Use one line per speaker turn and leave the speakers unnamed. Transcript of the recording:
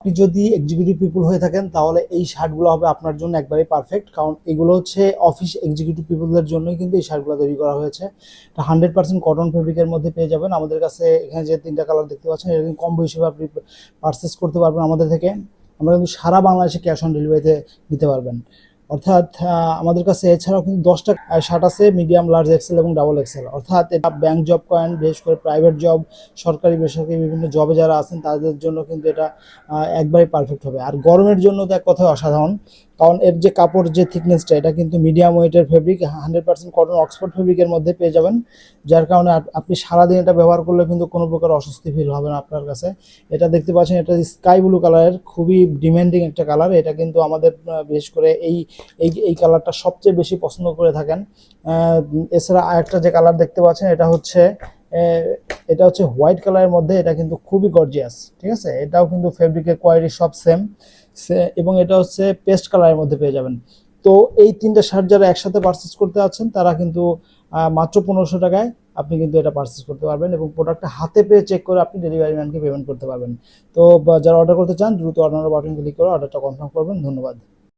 আপনি যদি executive people হয়ে থাকেন তাহলে এই শার্টগুলো হবে আপনার জন্য একবারে পারফেক্ট, কারণ এগুলো হচ্ছে অফিস এক্সিকিউটিভ পিপলদের জন্যই কিন্তু এই শার্টগুলো তৈরি করা হয়েছে। 100% কটন ফেব্রিকের মধ্যে পেয়ে যাবেন। আমাদের কাছে এখানে যে 3টা কালার দেখতে পাচ্ছেন এরকম কম্বো হিসেবে আপনি পারচেস করতে পারবেন আমাদের থেকে। আমরা কিন্তু সারা বাংলাদেশে ক্যাশ অন ডেলিভারিতে দিতে পারবেন। অর্থাৎ আমাদের কাছে এছাড়াও কিন্তু 10টা শার্ট আছে, মিডিয়াম, লার্জ, এক্সেল এবং ডাবল এক্সেল। অর্থাৎ এটা ব্যাংক জব করেন, বিশেষ করে প্রাইভেট জব, সরকারি বেসরকারি বিভিন্ন জবে যারা আছেন তাদের জন্য কিন্তু এটা একবারে পারফেক্ট হবে। আর গরমের জন্য তো এক কথায় অসাধারণ, কারণ এর যে কাপড় যে থিকনেসটা এটা কিন্তু মিডিয়াম ওয়েটের ফেব্রিক, 100% কটন অক্সফোর্ড ফেব্রিকের মধ্যে পেয়ে যাবেন। যার কারণে আপনি সারাদিন এটা ব্যবহার করলে কিন্তু কোনো প্রকার অস্বস্তি ফিল হবে না আপনার কাছে। এটা দেখতে পাচ্ছেন, এটা স্কাই ব্লু কালারের, খুবই ডিমান্ডিং একটা কালার। এটা কিন্তু আমাদের বিশেষ করে এই এই এই কালারটা সবচেয়ে বেশি পছন্দ করে থাকেন। এছাড়া আরেকটা যে কালার দেখতে পাচ্ছেন এটা হচ্ছে হোয়াইট কালারের মধ্যে। এটা কিন্তু খুবই গর্জিয়াস, ঠিক আছে। এটাও কিন্তু ফেব্রিকের কোয়ালিটি সব সেম, এবং এটা হচ্ছে পেস্ট কালারের মধ্যে পেয়ে যাবেন। তো এই 3টা শার্ট যারা একসাথে পারচেস করতে আছেন তারা কিন্তু মাত্র 1500 টাকায় আপনি কিন্তু এটা পারচেস করতে পারবেন, এবং প্রোডাক্টটা হাতে পেয়ে চেক করে আপনি ডেলিভারি ম্যানকে পেমেন্ট করতে পারবেন। তো যারা অর্ডার করতে চান দ্রুত অর্ডার বাটন ক্লিক করে অর্ডারটা কনফার্ম করবেন। ধন্যবাদ।